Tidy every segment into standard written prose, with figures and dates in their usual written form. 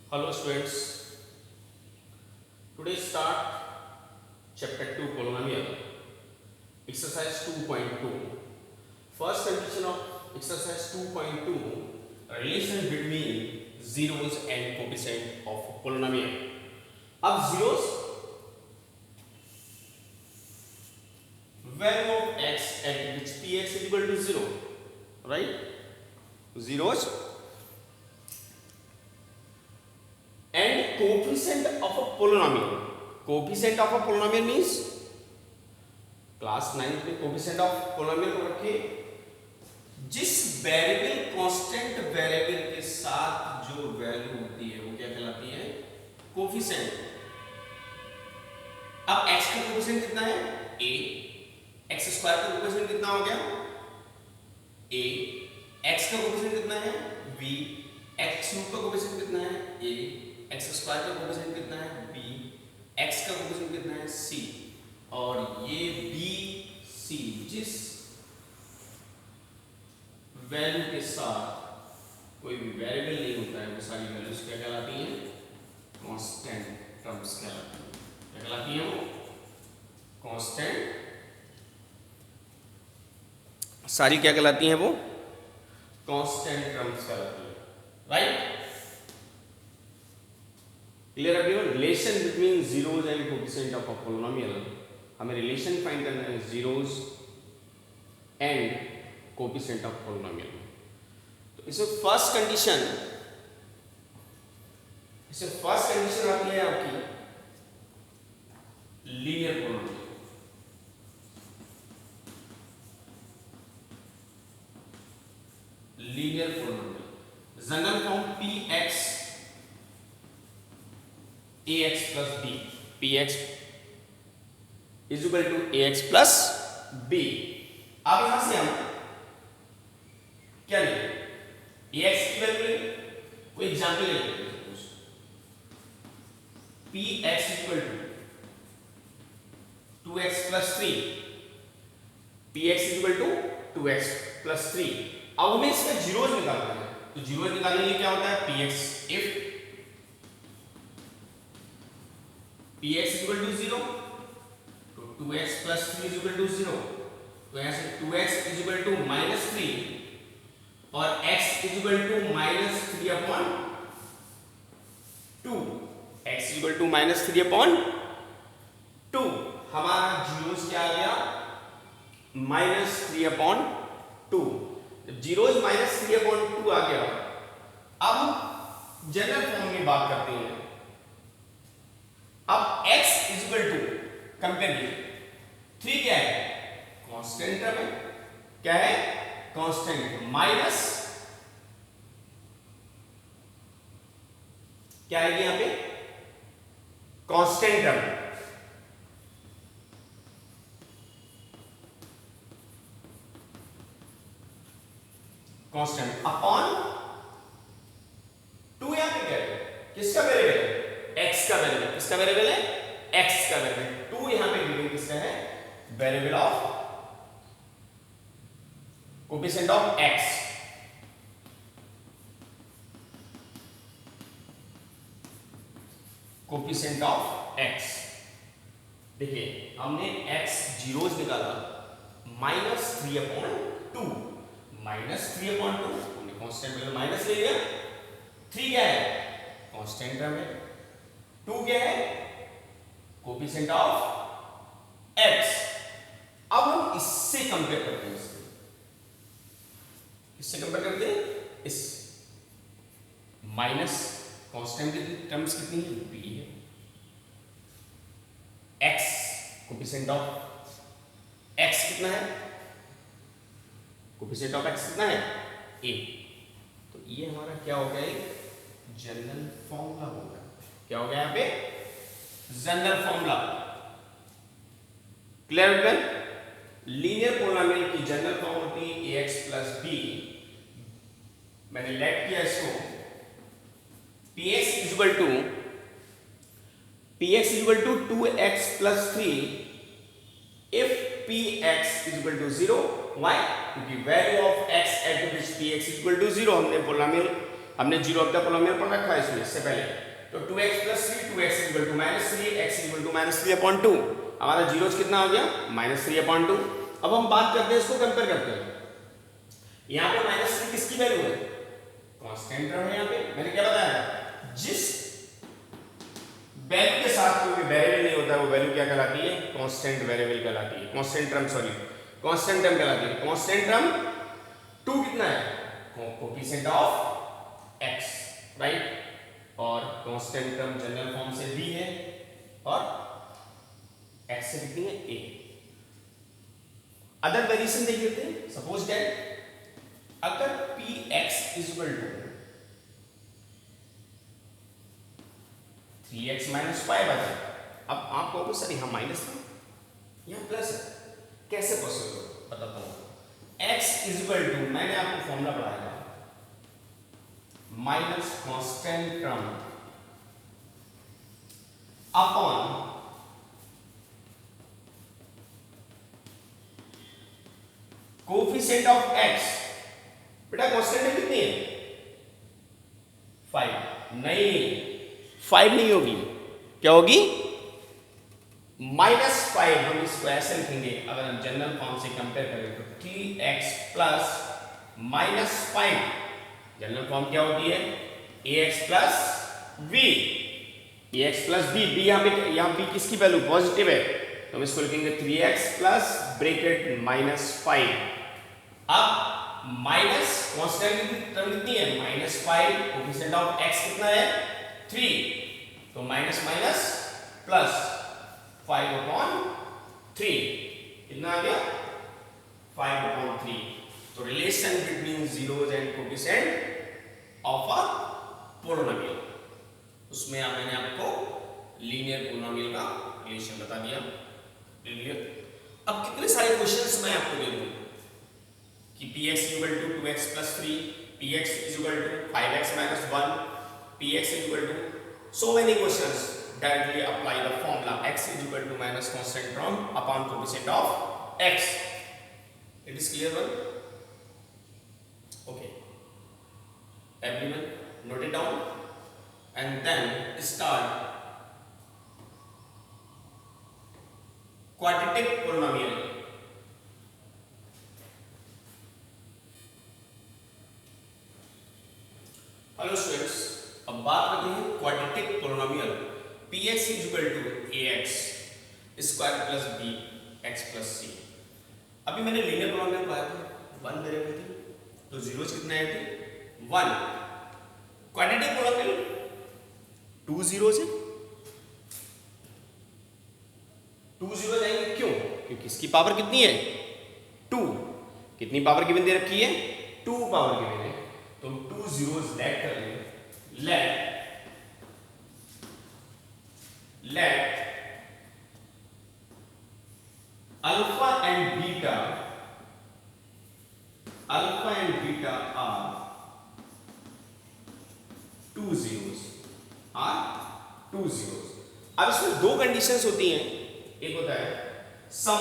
Hello students, today start chapter 2 polynomial exercise 2.2. First condition of exercise 2.2, relation between zeros and coefficient of polynomial. अब zeros value of x at which px is equal to 0, right? Zeros and coefficient of a polynomial. Coefficient of a polynomial means class 9 में coefficient of polynomial को रखे जिस variable constant variable के साथ जो value होती है वो क्या कहलाती है? कोफिशिएंट. अब x का कोफिशिएंट कितना है? a. x स्क्वायर का कोफिशिएंट कितना हो गया? a. x का कोफिशिएंट कितना है? b. x क्यूब का कोफिशिएंट कितना है? a. x स्क्वायर का कोफिशिएंट कितना है? b. x का कोफिशिएंट कितना है? c. और ये b c जिस वैल्यू के साथ कोई भी वेरिएबल नहीं होता है वो सारी वैल्यूज क्या कहलाती हैं? कांस्टेंट टर्म्स कहलाती हैं. क्या कहलाती हैं वो? कांस्टेंट. सारी क्या कहलाती हैं वो? कांस्टेंट टर्म्स कहलाती हैं. Right? Clear everyone? Relation between zeros and coefficient of a polynomial. हमें रिलेशन फाइंड करना है zeros and coefficient of polynomial. तो इसमें फर्स्ट कंडीशन आती है आपकी linear polynomial. Linear polynomial general form px ax plus b. px is equal to ax plus b. अब यहां से हम क्या लेंगे? ax की वैल्यू लेंगे. कोई एग्जांपल लेंगे. px equal to 2x plus 3. px is equal to 2x plus 3. अब हमें इसका जीरोस निकालना है. तो जीरोस निकालने के लिए क्या होता है? px if px is equal to 0 तो 2x plus 3 is equal to 0. तो यहाँ से 2x is equal to minus 3 और x is equal to minus 3 upon 2. x is equal to minus 3 upon 2. हमारा जीरोस क्या आ गया? minus 3 upon 2. जब zeros minus 3 upon 2 आ गया, अब जनरल फॉर्म में बात करते हैं. अब x is equal to compare 3 क्या है? कांस्टेंट टर्म है. क्या है? कांस्टेंट. माइनस क्या आएगी यहां पे? Constant term. Constant upon 2. यहां पे क्या है? किसका वेरिएबल है? x का वेरिएबल. किसका वेरिएबल है? x का वेरिएबल. 2 यहां पे गिवन किसका है? Variable of coefficient of x. Coefficient of x. देखिए हमने x जीरोस निकाला -3 अपॉन 2. -3 अपॉन 2 हमने कांस्टेंट वैल्यू माइनस ले लिया. 3 क्या है? कांस्टेंट टर्म है. 2 क्या है? Coefficient of x. अब हम इससे कंपेयर करते हैं. इससे कंपेयर करते हैं. इस माइनस कांस्टेंट की टर्म्स कितनी है? b है. x कोफिशिएंट ऑफ x कितना है? कोफिशिएंट ऑफ x कितना है? a. तो ये हमारा क्या हो गया? जनरल फॉर्मूला होगा. क्या हो गया यहां पे? General formula. क्लियर है? लीनियर पोलिनोमियल की जनरल फॉर्म होती है ax plus b. मैंने लेट किया इसको. px is equal to 2x plus 3 if px is equal to 0. why? क्योंकि value of x at which px is equal to 0 हमने polynomial हमने जीरो ऑफ द पोलिनोमियल पढ़ रखा है इसमें इससे पहले। तो 2x plus 3 2x equal to minus 3 x equal to minus 3 upon 2। हमारा जीरो कितना हो गया माइनस 3 अपॉन 2। अब हम बात करते हैं इसको कंपेयर करते हैं। यहाँ पे माइनस 3 किसकी वैल्यू है कांस्टेंट टर्म है। यहाँ पे मैंने क्या बताया जिस वैल्यू के साथ कोई वेरिएबल नहीं होता वो वैल्यू क्या कहलाती है कांस्टेंट वेरिएबल कहलाती है। Constant term sorry constant term कहलाती है। कांस्टेंट टर्म 2 कितना है कोएफिशिएंट ऑफ x राइट और कांस्टेंट टर्म जनरल फॉर्म से b है और x से कितनी है a। अदर वेरिएशन देख लेते हैं। सपोज दैट अगर px is equal to 3x minus 5 आ जाए। अब आप कहोगे सर यहाँ माइनस है यहाँ प्लस है कैसे पॉसिबल बताता हूँ। x इज इक्वल टू मैंने आपको फॉर्मूला पढ़ाया था minus constant term upon coefficient of x। बेटा कांस्टेंट कितनी है 5 नहीं 5 नहीं होगी क्या होगी -5। हम इसको ऐसे लिखेंगे अगर हम जनरल फॉर्म से कंपेयर करें तो 3x प्लस -5 जनरल फॉर्म क्या होती है ax plus b। ax plus b b यहाँ b किसकी वैल्यू पॉजिटिव है तो हम इसको लिखेंगे 3x प्लस ब्रैकेट -5। अब माइनस कांस्टेंट टर्म कितनी है -5 कोएफिशिएंट ऑफ x कितना है 3 तो माइनस माइनस प्लस 5/3 कितना आ गया 5/3। तो relation between zeros and coefficient of a polynomial उसमें मैंने आपको लीनियर पोलिनोमियल का रिलेशन बता दिया लीनियर। अब कितने सारे क्वेश्चंस मैं आपको दे दूं कि px equal to 2x plus 3 px is equal to 5x minus 1 px is equal to so many questions directly apply the formula x is equal to minus constant term upon coefficient of x. It is clear one? Okay, everyone note it down and then start quadratic polynomial. Hello students, अब बात करते हैं quadratic polynomial px is equal to ax square plus b x plus c। अभी मैंने linear polynomial पढ़ाया था 1 variable थी तो जीरोस कितने आए थे 1। क्वाड्रेटिक पोलिनोमियल 2 जीरोस है 2 जीरोस आएंगे क्यों क्योंकि इसकी पावर कितनी है 2। कितनी पावर गिवन दे रखी है 2 पावर गिवन है तो 2 जीरोस लेट कर लेंगे। let alpha and beta are 2 zeros अब इसमें दो कंडीशंस होती हैं। एक होता है sum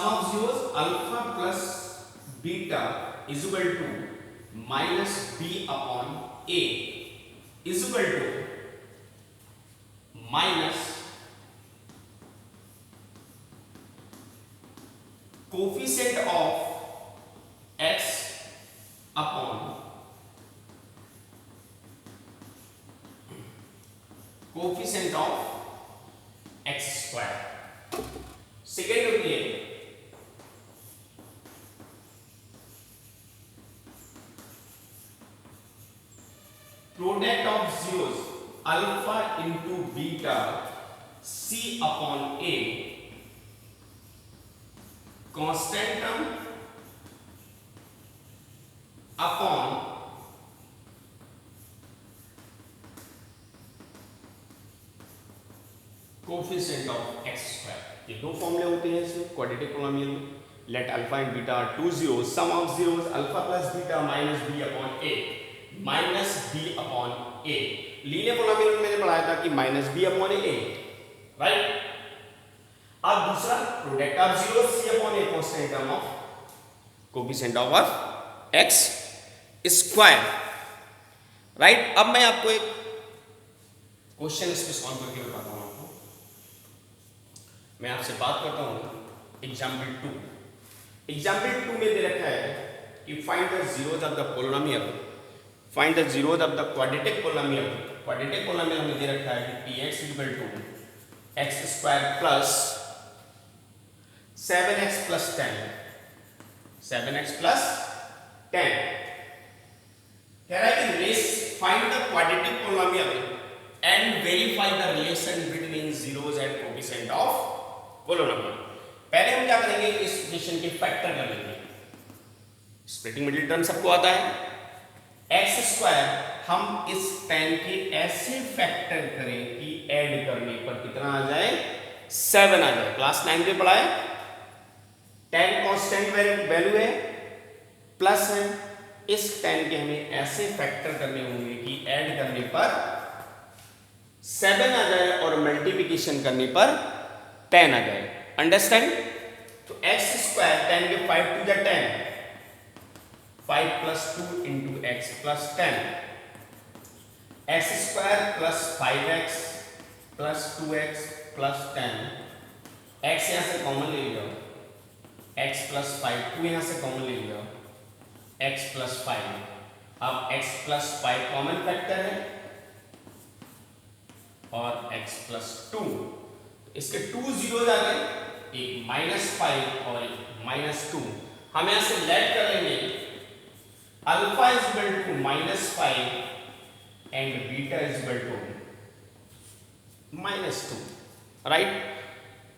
of zeros alpha plus beta is equal to minus b upon a is equal to minus coefficient of x upon coefficient of x square. Second होती है product of zeros alpha into beta c upon a constant term upon coefficient of x square. ये दो फॉर्मूले होते हैं इसमें quadratic polynomial में। Let alpha and beta are 2 zeros sum of zeros alpha plus beta minus b upon a minus b upon a। Linear polynomial में मैंने पढ़ाया था कि minus b upon a right. अब दूसरा product of zero c upon a constant term of coefficient of x square, right. अब मैं आपको एक क्वेश्चन इस पे सॉल्व करके बताता हूं आपको। मैं आपसे बात करता हूं एग्जाम्पल 2। एग्जाम्पल 2 में दे रखा है कि find the zeros of the polynomial, find the zeros of the quadratic polynomial. Quadratic polynomial हमें दे रखा है कि px equal to x square plus 7x plus 10, 7x plus 10 कह रहा है कि find the quadratic polynomial and verify the relation between zeros and coefficient of polynomial. पहले हम क्या करेंगे, इस इक्वेशन के फैक्टर कर लेंगे। स्प्लिटिंग मिडिल टर्म सबको आता है। एक्स स्क्वायर हम इस 10 के ऐसे फैक्टर करें कि ऐड करने पर कितना आ जाए, 7 आ जाए। क्लास 9 में पढ़ा है 10 कांस्टेंट वैल्यू है, प्लस है। इस 10 के हमें ऐसे फैक्टर करने होंगे कि ऐड करने पर 7 आ जाए और मल्टीप्लिकेशन करने पर 10 आ जाए। अंडरस्टैंड? तो एक्स स्क्वायर 10 के 5 to the 10, 5 plus 2 into x plus 10, x square plus 5x plus 2x plus 10, x यहां से कॉमन ले लो, x प्लस 5, 2 यहां से कॉमन ले लो, x प्लस 5। अब x प्लस 5 कॉमन फैक्टर है और x प्लस 2, इसके 2 जीरोज आ गए, एक -5 और एक -2। हम यहां से लेट कर लेंगे alpha is equal to -5 and beta is equal to -2, right.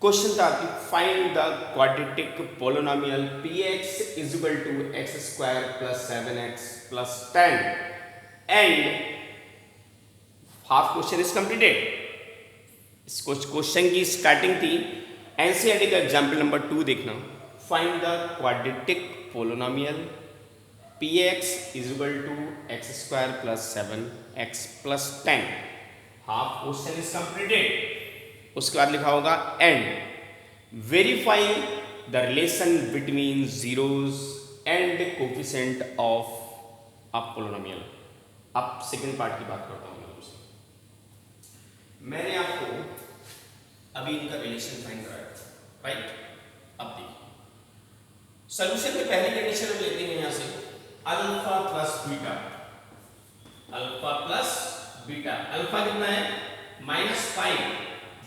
Question था कि find the quadratic polynomial px is equal to x square plus 7x plus 10 and half question is completed. इस क्वेश्चन की स्टार्टिंग थी एनसीईआरटी का example number 2 देखना। Find the quadratic polynomial px is equal to x square plus 7x plus 10। Half question is completed. उसके बाद लिखा होगा and verify the relation between zeros and coefficient of a polynomial. अब second part की बात करता हूं मैं तुमसे। मैंने आपको अभी इनका रिलेशन फाइंड कराया, राइट। अब देखिए सॉल्यूशन में पहली कंडीशन हम लेते हैं यहां से alpha plus beta, alpha plus beta. Alpha कितना है -5,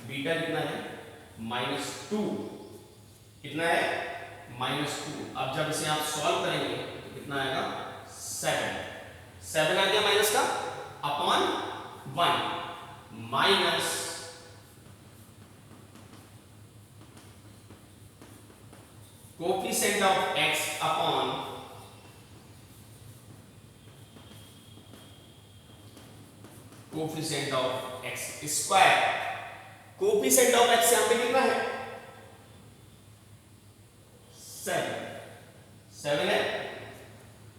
बीटा कितना है -2, कितना है -2। अब जब इसे आप सॉल्व करेंगे तो कितना आएगा 7 आ गया माइनस का upon 1 minus coefficient of x upon coefficient of x square. Coefficient of x यहां पे कितना है 7 है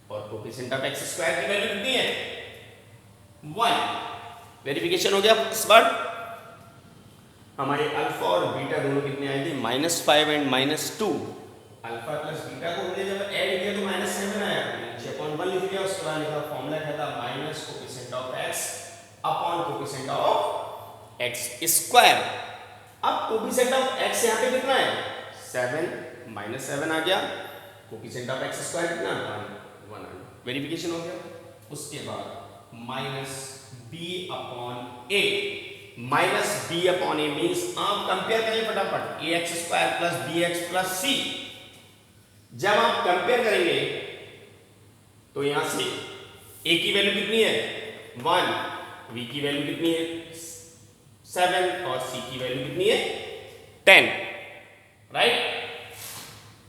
और कोफिशिएंट ऑफ x स्क्वायर की वैल्यू कितनी है 1। वेरिफिकेशन हो गया। इस बार हमारे अल्फा और बीटा दोनों कितने आए थे -5 एंड -2। अल्फा प्लस बीटा को हमने जब ऐड किया तो -7 आया, नीचे अपॉन 1 लिख दिया। उसके बाद लिखा फॉर्मूला क्या था minus coefficient of x upon coefficient of x square. अब कोफिशिएंट ऑफ x यहां पे कितना है 7, -7 आ गया। कोफिशिएंट ऑफ x स्क्वायर कितना 1 वेरिफिकेशन हो गया। उसके बाद minus b upon a, minus b upon a means आप कंपेयर करें फटाफट ax square plus bx plus c। जब आप कंपेयर करेंगे तो यहां से a की वैल्यू कितनी है 1, b की वैल्यू कितनी है 7 और c की वैल्यू कितनी है 10, राइट।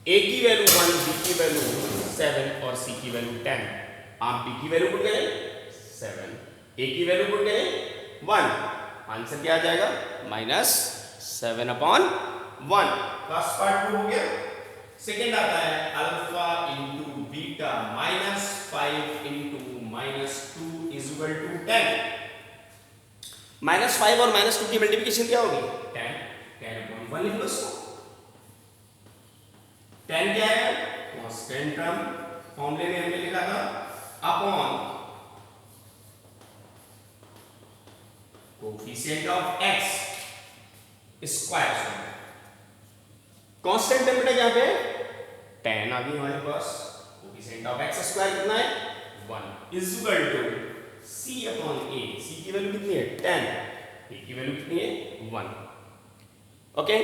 a की वैल्यू 1, b की वैल्यू 7 और c की वैल्यू 10। आप b की वैल्यू पुट करें 7, a की वैल्यू पुट करें 1, आंसर क्या आ जाएगा -7 अपॉन 1। फर्स्ट पार्ट हो गया। सेकेंड आता है alpha into beta -5 into -2 is equal to 10। -5 और -2 की मल्टीप्लिकेशन क्या होगी 10 अपॉन 1 लिख लो इसको। tan क्या है? कांस्टेंट टर्म, फॉर्मूले में हमने लिखा था upon coefficient of x square. Constant term बेटा यहाँ पे tan आ गई हमारे पास, कोफिशिएंट ऑफ x स्क्वायर कितना है 1 is equal to c upon a। c की वैल्यू कितनी है 10, a की वैल्यू कितनी है 1। ओके,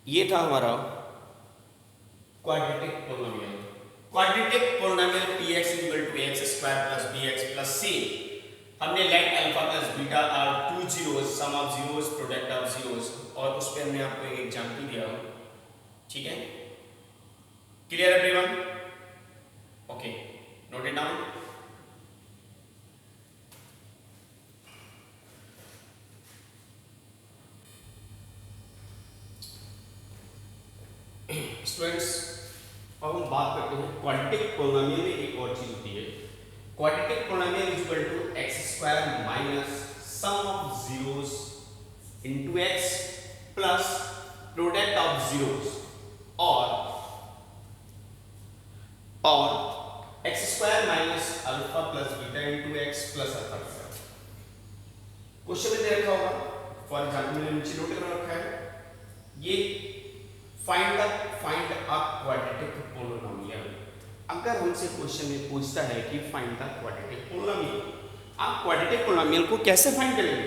ये था हमारा quadratic polynomial. Quadratic polynomial px equal to x square plus bx plus c। हमने let alpha plus beta are two zeros, sum of zeros, product of zeros, और उस पे हमने आपको एक एग्जांपल दिया। ठीक है, clear everyone? Okay, note it down. Students, अब हम बात करते हैं क्वाड्रेटिक पोलिनोमियल में एक और चीज होती है। Quadratic polynomial is equal to x square minus sum of zeros into x plus product of zeros, और x square minus alpha plus beta into x plus alpha beta. Question में दे रखा होगा, फॉर एग्जांपल मैंने नीचे note कर रखा है, ये फाइंड अ क्वाड्रेटिक पोलिनोमियल। अगर हमसे क्वेश्चन में पूछता है कि फाइंड द क्वाड्रेटिक पोलिनोमियल, आप क्वाड्रेटिक पोलिनोमियल को कैसे फाइंड करेंगे?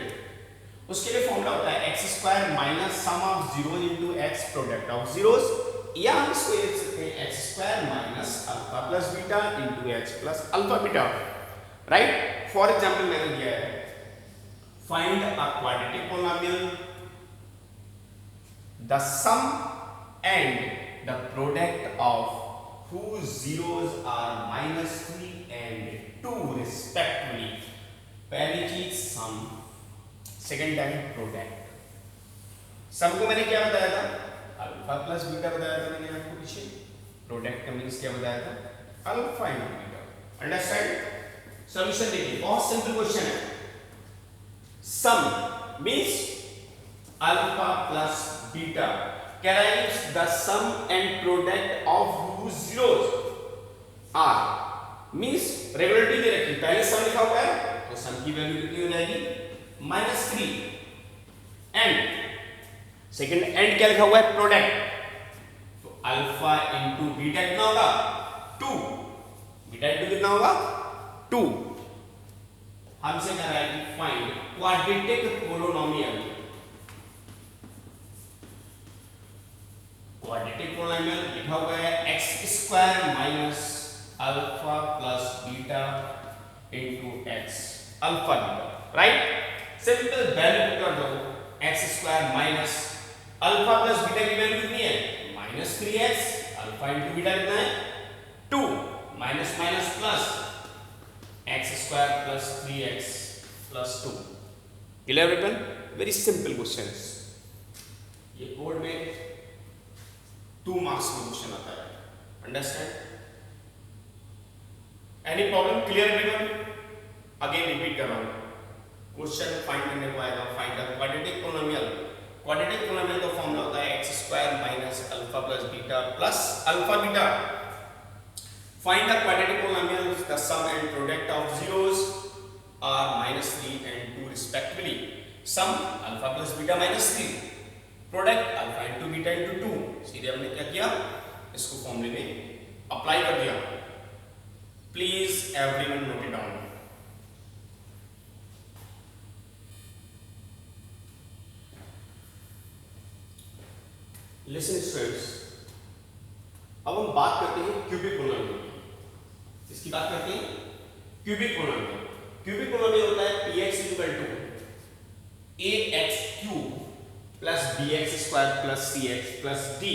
उसके लिए फॉर्मूला होता है x square minus sum of zeros into x product of zeros, या हम इसको लिख सकते हैं x square minus alpha plus beta into x plus alpha beta. Right, for example मैंने दिया है find a quadratic polynomial, the sum and the product of whose zeros are -3 and 2 respectively। पहली चीज सम, सेकेंड टाइम प्रोडक्ट। सम को मैंने क्या बताया था? अल्फा प्लस बीटा बताया था मैंने आपको पीछे। प्रोडक्ट का मींस क्या बताया था? Alpha into beta. Understand? Solution देखिए, बहुत सिंपल क्वेश्चन है। Sum means alpha plus beta carries the sum and product of whose zeros are, means regularity दे रखी, पहले सम लिखा हुआ है तो सम की वैल्यू कितनी हो जाएगी -3, एंड सेकंड एंड क्या लिखा हुआ है प्रोडक्ट, तो अल्फा इनटू बीटा कितना होगा 2, बीटा इनटू कितना होगा 2। हमसे कह रहा है कि find quadratic polynomial. Quadratic polynomial लिखा हुआ है x square minus alpha plus beta into x alpha beta. Right, simple value put कर दो, x square minus alpha plus beta की वैल्यू कितनी है -3x, अल्फा इनटू बीटा कितना है 2, minus minus plus x square plus 3x plus 2। Clear return? Very simple questions. ये board में 2 marks में क्वेश्चन आता है। Understand? Any problem? Clear everyone? Again repeat कर रहा हूं, क्वेश्चन फाइंड करने को आएगा, find the quadratic polynomial. Quadratic polynomial का फॉर्मूला होता है x square minus alpha plus beta plus alpha beta. Find the quadratic polynomial, the sum and product of zeros are -3 and 2 respectively। Sum alpha plus beta -3, product alpha into beta into 2। सीधे हमने क्या किया, इसको फॉर्मूले में apply कर दिया। Please everyone note it down. Listen students, अब हम बात करते हैं क्यूबिक पोलिनोमियल की। इसकी बात करते हैं क्यूबिक पोलिनोमियल। क्यूबिक पोलिनोमियल होता है px equal to ax cube plus bx square plus cx plus d।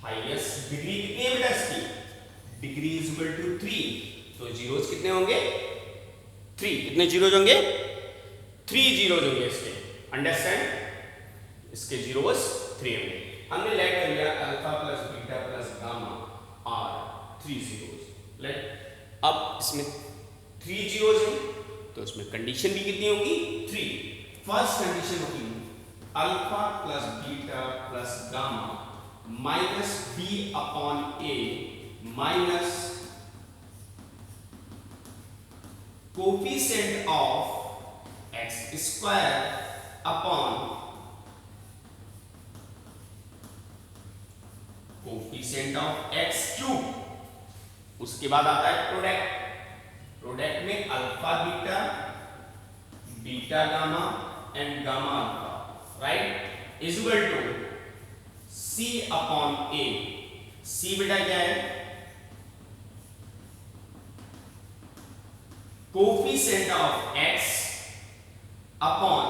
Highest degree कितनी है बेटा इसकी? डिग्री इज इक्वल टू 3, तो जीरोस कितने होंगे 3। कितने जीरोस होंगे? 3 जीरोस होंगे इसके। अंडरस्टैंड? इसके जीरोस 3 होंगे। हमने लेट कर लिया alpha plus beta plus gamma are 3 zeros. Let अब इसमें 3 जीरोस हैं तो इसमें कंडीशन भी कितनी होगी 3। फर्स्ट कंडीशन होगी alpha plus beta plus gamma minus b upon a minus coefficient of x square upon coefficient of x cube. उसके बाद आता है प्रोडक्ट। प्रोडक्ट में alpha beta, beta gamma and gamma alpha, right, is equal to c upon a. C बेटा क्या है? Coefficient of x upon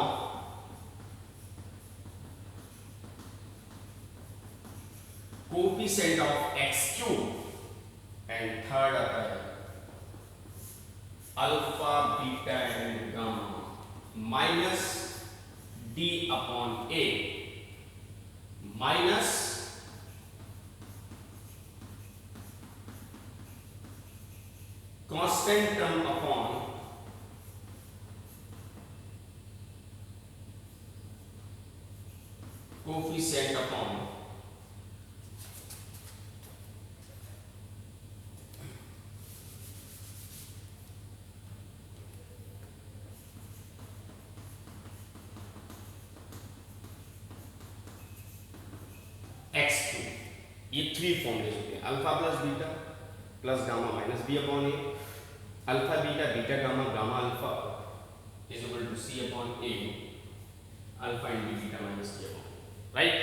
coefficient of x cube and third आता है alpha beta and gamma minus d upon a minus constant term upon coefficient upon x cube. ये three फॉर्मूले होते हैं, alpha plus beta plus gamma minus b upon a, alpha beta beta gamma gamma alpha is equal to c upon a, alpha into beta minus b upon, right.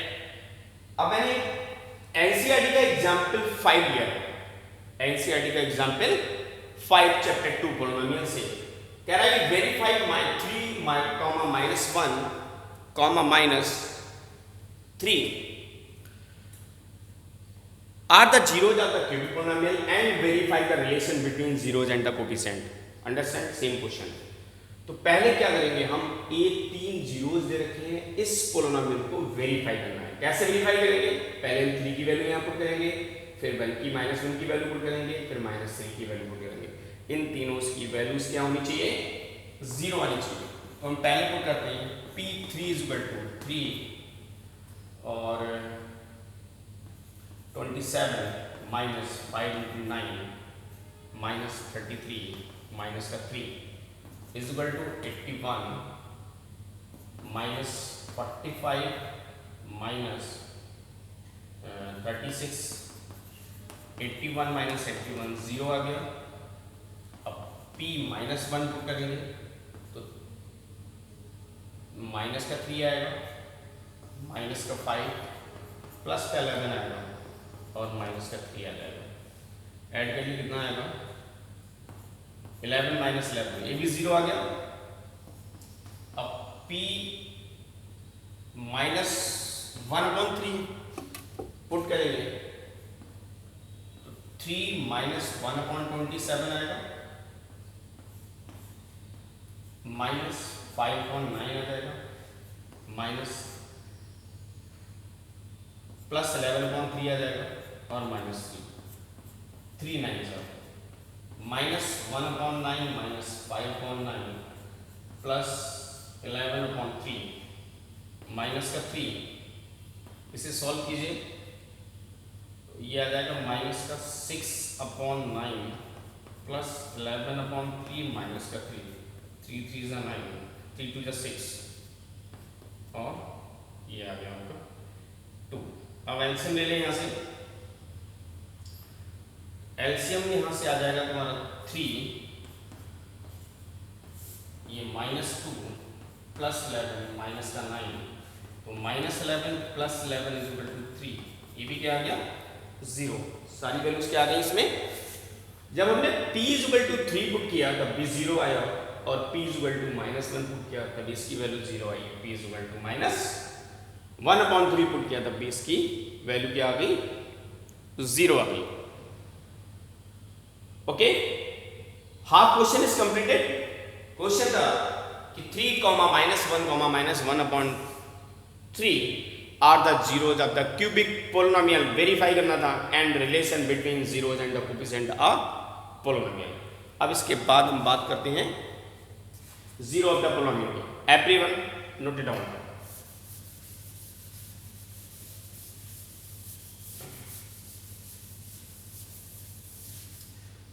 अब मैंने NCERT का example 5 लिया है। NCERT का example 5 chapter 2 polynomial से कह रहा है verify my 3 minus 1 minus 3 are the zeros of the cubic polynomial and verify the relation between zeros and the coefficient. Understand? Same question. तो पहले क्या करेंगे हम, ये 3 जीरोस दे रखे हैं, इस पोलिनोमियल को वेरीफाई करना है। कैसे वेरीफाई करेंगे? पहले हम 3 की वैल्यू यहाँ पुट करेंगे, फिर 1 की -1 की वैल्यू पुट करेंगे, फिर -3 की वैल्यू पुट करेंगे। इन तीनों की वैल्यूज क्या होनी चाहिए? 0 आनी चाहिए। तो हम पहले पुट करते हैं P3 = 3 और 27 माइनस 5 × 9 माइनस 33 माइनस का 3 is equal to 81 minus 45 minus 36, 81 minus 81 0 आ गया। अब P -1 पुट करेंगे तो माइनस का 3 आएगा, माइनस का 5 प्लस का 11 आएगा और माइनस का 3 आ जाएगा। ऐड करिए कितना आएगा? 11 माइनस 11, ये भी 0 आ गया। अब P -1/3 पुट करेंगे तो 3 - 1/27 आएगा, माइनस 5/9 आ जाएगा, माइनस प्लस 11/3 आ जाएगा और -3, 3 9 -1/9 माइनस 5/9 प्लस 11/3 माइनस का 3, इसे सॉल्व कीजिए तो ये आ जाएगा माइनस का 6/9 प्लस 11/3 माइनस का 3, 3 3 = 9, 3 2 = 6 और ये आ गया आपका 2। अब एलसीएम ले लें यहाँ से, एलसीएम यहाँ से आ जाएगा तुम्हारा 3, ये -2 प्लस 11 माइनस का 9, तो -11 प्लस 11 = 3, ये भी क्या आ गया? 0। सारी वैल्यूज क्या आ गई इसमें? जब हमने p = 3 पुट किया तब भी 0 आया और p = -1 पुट किया तब इसकी वैल्यू 0 आई। p = -1/3 पुट किया तब भी इसकी वैल्यू क्या आ गई? 0 आ गई। Okay, half question is completed. Question था कि 3, -1, -1/3 are the zeros of the cubic polynomial. Verify करना था and relation between zeros and the coefficient of polynomial. अब इसके बाद हम बात करते हैं zero of the polynomial. Everyone note it down.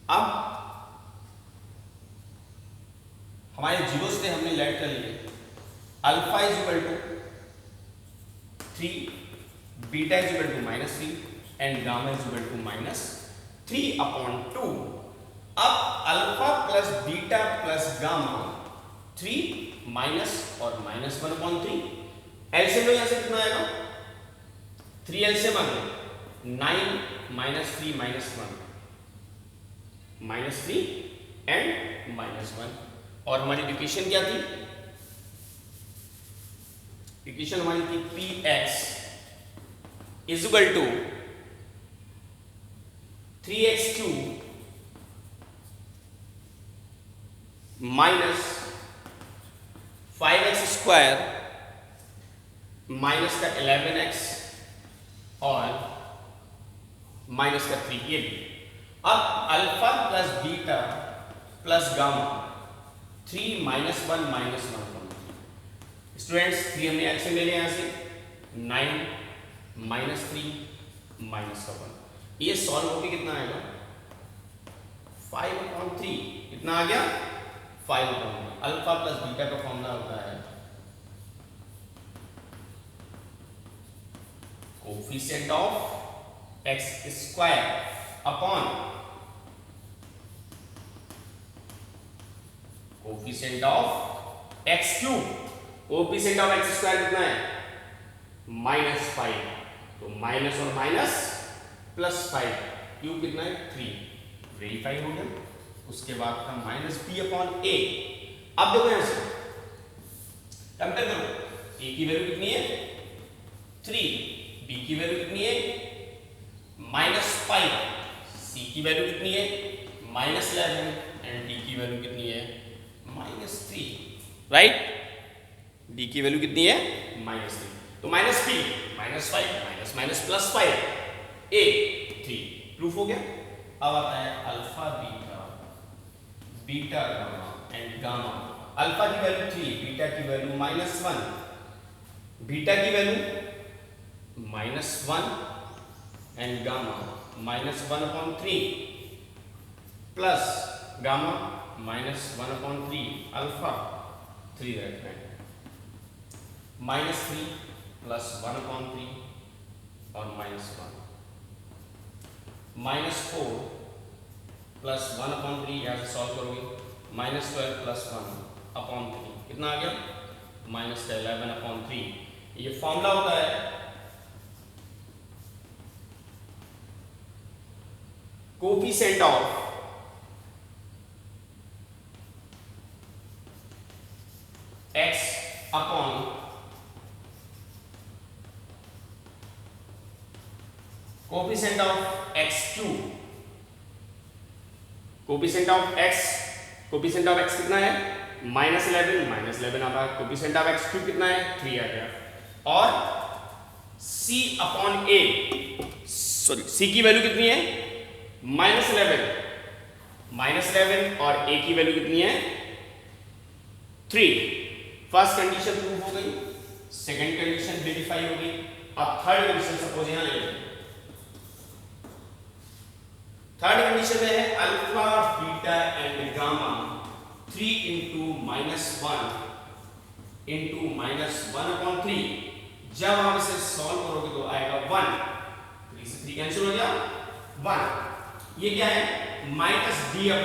अब हमारे जीरोस पे हमने लेट कर लिए alpha is equal to 3, beta is equal to -3 and gamma is equal to -3/2। अब alpha plus beta plus gamma 3 minus और -1/3 एलसीएम लो। यहां से कितना आएगा 3 एलसीएम आ गया 9 -3 -1 -3 एंड -1। और हमारी इक्वेशन क्या थी? इक्वेशन हमारी थी px is equal to 3x³ minus 5x² minus का 11x और माइनस का 3। ये भी अब alpha plus beta plus gamma 3 -1 -1 students 3 हमने एलसीएम ले लिया यहां से 9 -3 -1। ये सॉल्व होके कितना आएगा 5/3। कितना आ गया 5/3। अल्फा प्लस बीटा का फॉर्मूला होता है coefficient of x² upon coefficient of x³ coefficient of x² कितना है -5, तो माइनस और माइनस +5 क्यूब कितना है 3 वेरीफाई हो गया। उसके बाद का -b/a। अब देखो यहां से कंपेयर करो a की वैल्यू कितनी है 3, b की वैल्यू कितनी है -5, c की वैल्यू कितनी है -11 एंड d की वैल्यू कितनी है -3, राइट। d की वैल्यू कितनी है -3, तो -b -5 +5 a 3 प्रूफ हो गया। अब आता है alpha beta gamma and gamma. Alpha की वैल्यू 3, बीटा की वैल्यू -1, बीटा की value -1 and gamma -1/3 plus gamma -1/3 alpha 3 रखना है -3 प्लस 1/3 और -1 -4 प्लस 1/3 यहां से सॉल्व करोगे -12 प्लस 1/3 कितना आ गया -11/3। ये फॉर्मूला होता है coefficient of x upon coefficient of x³ coefficient of x कितना है -11 आता है। कोफिशिएंट ऑफ x³ कितना है 3 आ गया। और c की वैल्यू कितनी है -11 और a की वैल्यू कितनी है 3। फर्स्ट कंडीशन प्रूव हो गई, सेकंड कंडीशन वेरीफाई हो गई। अब थर्ड कंडीशन सपोज यहां ले लें। थर्ड कंडीशन में है अल्फा बीटा एंड गामा 3 × -1 × -1/3। जब आप इसे सॉल्व करोगे तो आएगा 1, 3 से 3 कैंसिल हो गया 1। ये क्या है -d/a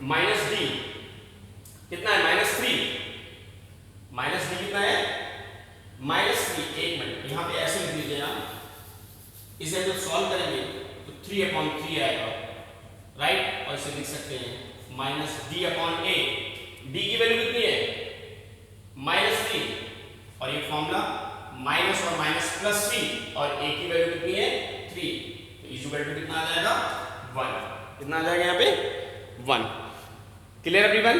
-d कितना है -3, -d कितना है -3। एक मिनट यहां पे ऐसे लिख लीजिए आप, इसे जब सॉल्व करेंगे तो 3/3 आएगा, राइट। और इसे लिख सकते हैं -d/a। d की वैल्यू कितनी है -3 और ये फॉर्मूला माइनस और माइनस +3 और a की वैल्यू कितनी है 3, तो इज इक्वल टू कितना आ जाएगा 1। कितना आ जाएगा यहाँ पे 1। Clear everyone.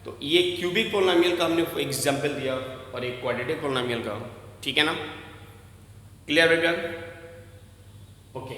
तो ये क्यूबिक पोलिनोमियल का हमने एग्जांपल दिया और एक क्वाड्रेटिक पोलिनोमियल का, ठीक है ना। Clear everyone, okay.